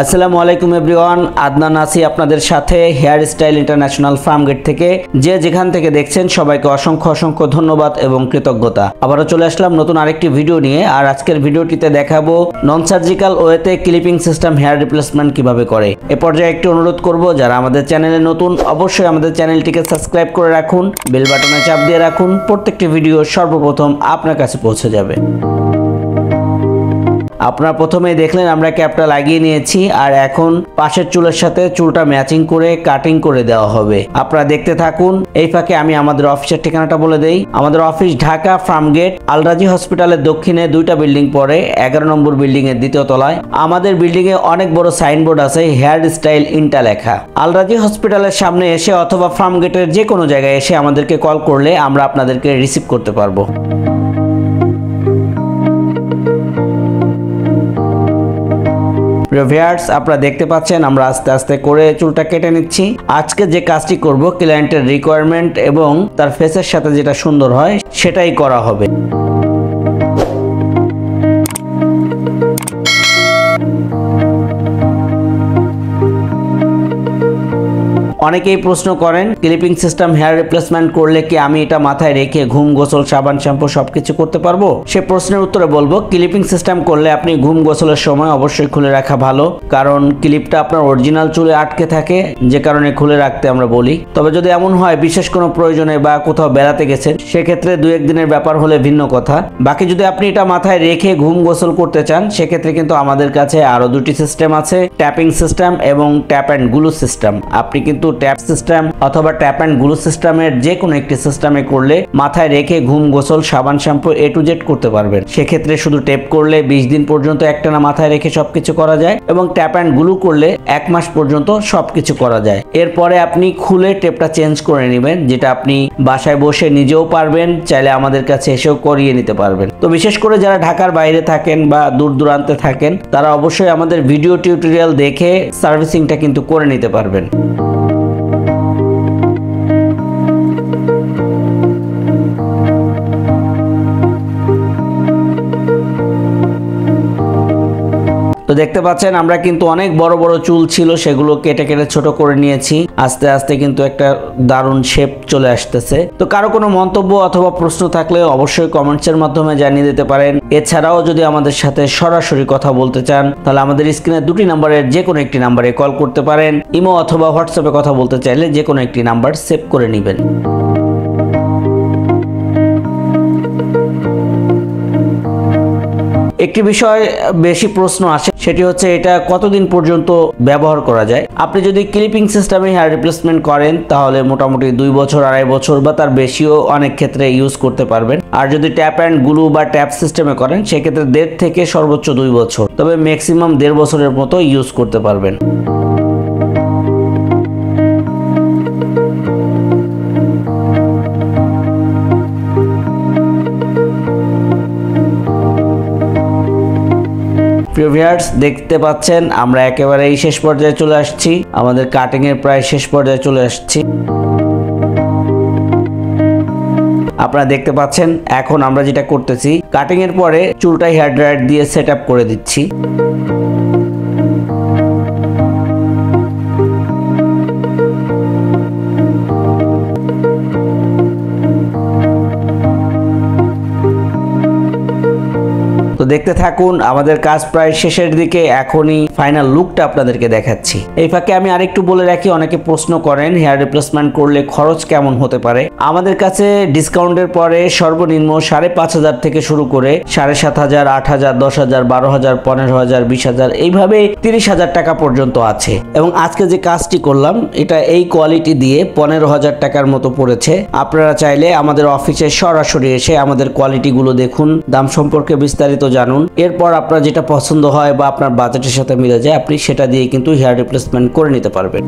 আসসালামু আলাইকুম এভরিওয়ান, আদনান আছি আপনাদের সাথে hair style international Farmgate থেকে। যে যেখান থেকে দেখছেন সবাইকে অসংখ্য অসংখ্য ধন্যবাদ এবং কৃতজ্ঞতা। আবারও চলে আসলাম নতুন আরেকটি ভিডিও নিয়ে। আর আজকের ভিডিওটিতে দেখাবো নন সার্জিক্যাল ওয়েতে ক্লিপিং সিস্টেম হেয়ার রিপ্লেসমেন্ট কিভাবে করে। এ পর্যায়ে একটি অনুরোধ করব, যারা আমাদের চ্যানেলে নতুন অবশ্যই আমাদের চ্যানেলটিকে সাবস্ক্রাইব করে রাখুন, বেল বাটনে চাপ দিয়ে রাখুন, প্রত্যেকটি ভিডিও সর্বপ্রথম আপনার কাছে পৌঁছে যাবে। আপনারা প্রথমেই দেখলেন আমরা ক্যাপটা লাগিয়ে নিয়েছি, আর এখন পাশের চুলের সাথে চুলটা ম্যাচিং করে কাটিং করে দেওয়া হবে। আপনারা দেখতে থাকুন। এই ফাঁকে আমি আমাদের অফিসের ঠিকানাটা বলে দেই। আমাদের অফিস ঢাকা ফার্মগেট আলরাজি হসপিটালের দক্ষিণে 2টা বিল্ডিং পরে 11 নম্বর বিল্ডিং এর 2য় তলায়। আমাদের বিল্ডিং এ অনেক বড় সাইনবোর্ড আছে হেয়ার স্টাইল ইন্টা লেখা। আলরাজি হসপিটালের সামনে এসে অথবা ফার্মগেটের যে কোনো জায়গায় এসে আমাদেরকে কল করলে আমরা আপনাদেরকে রিসিভ করতে পারবো। ভিউয়ার্স, আপনারা দেখতে পাচ্ছেন আমরা আস্তে আস্তে করে চুলটা কেটে নিচ্ছি। আজকে যে কাজটি করব ক্লায়েন্টের রিকোয়ারমেন্ট এবং তার ফেসের সাথে যেটা সুন্দর হয় সেটাই করা হবে। অনেকেই প্রশ্ন করেন ক্লিপিং সিস্টেম হেয়ার রিপ্লেসমেন্ট করলে কি আমি এটা মাথায় রেখে ঘুম, গোসল, সাবান, শ্যাম্পু সবকিছু করতে পারবো? সে প্রশ্নের উত্তরে বলবো, ক্লিপিং সিস্টেম করলে আপনি ঘুম গোসলের সময় অবশ্যই খুলে রাখা ভালো, কারণ ক্লিপটা আপনার অরিজিনাল চুলে আটকে থাকে, যে কারণে খুলে রাখতে আমরা বলি। তবে যদি এমন হয় বিশেষ কোনো প্রয়োজনে বা কোথাও বেড়াতে গেছেন, সেক্ষেত্রে 2-1 দিনের ব্যাপার হলে ভিন্ন কথা। বাকি যদি আপনি এটা মাথায় রেখে ঘুম গোসল করতে চান, সেক্ষেত্রে কিন্তু আমাদের কাছে আরো 2টি সিস্টেম আছে, ট্যাপিং সিস্টেম এবং ট্যাপ অ্যান্ড গ্লু সিস্টেম। আপনি কিন্তু ট্যাপ সিস্টেম অথবা ট্যাপ অ্যান্ড গ্লু সিস্টেমের যে কোনো একটি সিস্টেমে করলে মাথায় রেখে ঘুম, গোসল, সাবান, শ্যাম্পু A to Z করতে পারবেন। সেক্ষেত্রে শুধু টেপ করলে 20 দিন পর্যন্ত একটানা মাথায় রেখে সবকিছু করা যায়, এবং ট্যাপ অ্যান্ড গ্লু করলে 1 মাস পর্যন্ত সবকিছু করা যায়। এরপরে আপনি খুলে টেপটা চেঞ্জ করে নেবেন, যেটা আপনি বাসায় বসে নিজেও পারবেন, চাইলে আমাদের কাছে এসেও করিয়ে নিতে পারবেন। তো বিশেষ করে যারা ঢাকার বাইরে থাকেন বা দূর দূরান্তে থাকেন, তারা অবশ্যই আমাদের ভিডিও টিউটোরিয়াল দেখে সার্ভিসিংটা কিন্তু করে নিতে পারবেন। তো দেখতে পাচ্ছেন আমরা কিন্তু অনেক বড় বড় চুল ছিল, সেগুলো কেটে কেটে ছোট করে নিয়েছি। আস্তে আস্তে কিন্তু একটা দারুণ শেপ চলে আসতেছে। তো কারো কোনো মন্তব্য অথবা প্রশ্ন থাকলে অবশ্যই কমেন্টসের মাধ্যমে জানিয়ে দিতে পারেন। এছাড়াও যদি আমাদের সাথে সরাসরি কথা বলতে চান, তাহলে আমাদের স্ক্রিনে 2টি নাম্বারের যে কোনো একটি নাম্বারে কল করতে পারেন। ইমো অথবা হোয়াটসঅ্যাপে কথা বলতে চাইলে যে কোনো একটি নাম্বার সেভ করে নেবেন। একটি বিষয় বেশি প্রশ্ন আসে, সেটি হচ্ছে এটা কতদিন পর্যন্ত ব্যবহার করা যায়। আপনি যদি ক্লিপিং সিস্টেমে হেয়ার রিপ্লেসমেন্ট করেন, তাহলে মোটামুটি 2 বছর, 2.5 বছর বা তার বেশিও অনেক ক্ষেত্রে ইউজ করতে পারবেন। আর যদি ট্যাপ অ্যান্ড গ্লু বা ট্যাপ সিস্টেমে করেন, সেক্ষেত্রে 1.5 থেকে সর্বোচ্চ 2 বছর, তবে ম্যাক্সিমাম 1.5 বছরের মতো ইউজ করতে পারবেন। প্রিয় ভিউয়ার্স, দেখতে পাচ্ছেন আমরা একেবারে এই শেষ পর্যায়ে চলে আসছি, আমাদের কাটিং এর প্রায় শেষ পর্যায়ে চলে আসছি। আপনারা দেখতে পাচ্ছেন এখন আমরা যেটা করতেছি, কাটিং এর পরে চুলটা হেয়ার ড্রায়ার দিয়ে সেট আপ করে দিচ্ছি। তো দেখতে থাকুন, আমাদের কাজ প্রায় শেষের দিকে, এখনই ফাইনাল লুকটা আপনাদেরকে দেখাচ্ছি। এই ফাঁকে আমি আরেকটু বলে রাখি, অনেকে প্রশ্ন করেন হেয়ার রিপ্লেসমেন্ট করলে খরচ কেমন হতে পারে। আমাদের কাছে ডিসকাউন্টের পরে সর্বনিম্ন 5,500 থেকে শুরু করে 7,500, 8,000, 10,000, 12,000, 15,000, 20,000 এইভাবে 30,000 টাকা পর্যন্ত আছে। এবং আজকে যে কাজটি করলাম, এটা এই কোয়ালিটি দিয়ে 15,000 টাকার মতো পড়েছে। আপনারা চাইলে আমাদের অফিসে সরাসরি এসে আমাদের কোয়ালিটিগুলো দেখুন, দাম সম্পর্কে বিস্তারিত জানুন। এরপর আপনার যেটা পছন্দ হয় বা আপনার বাজেটের সাথে মিলে যায়, আপনি সেটা দিয়ে কিন্তু হেয়ার রিপ্লেসমেন্ট করে নিতে পারবেন।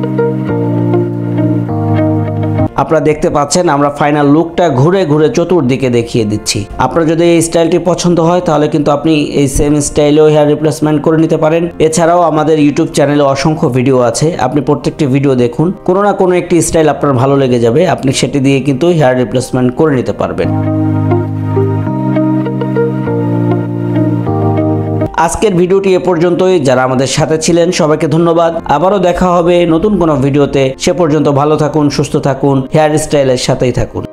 আপনারা দেখতে পাচ্ছেন আমরা ফাইনাল লুকটা ঘুরে ঘুরে চতুর্দিকে দেখিয়ে দিচ্ছি। আপনার যদি এই স্টাইলটি পছন্দ হয়, তাহলে কিন্তু আপনি এই সেম স্টাইলেও হেয়ার রিপ্লেসমেন্ট করে নিতে পারেন। এছাড়াও আমাদের ইউটিউব চ্যানেলে অসংখ্য ভিডিও আছে, আপনি প্রত্যেকটি ভিডিও দেখুন, কোনো না কোনো একটি স্টাইল আপনার ভালো লেগে যাবে, আপনি সেটি দিয়ে কিন্তু হেয়ার রিপ্লেসমেন্ট করে নিতে পারবেন। আজকের ভিডিওটি এ পর্যন্তই। যারা আমাদের সাথে ছিলেন সবাইকে ধন্যবাদ। আবারও দেখা হবে নতুন কোনো ভিডিওতে। সে পর্যন্ত ভালো থাকুন, সুস্থ থাকুন, হেয়ার স্টাইলের সাথেই থাকুন।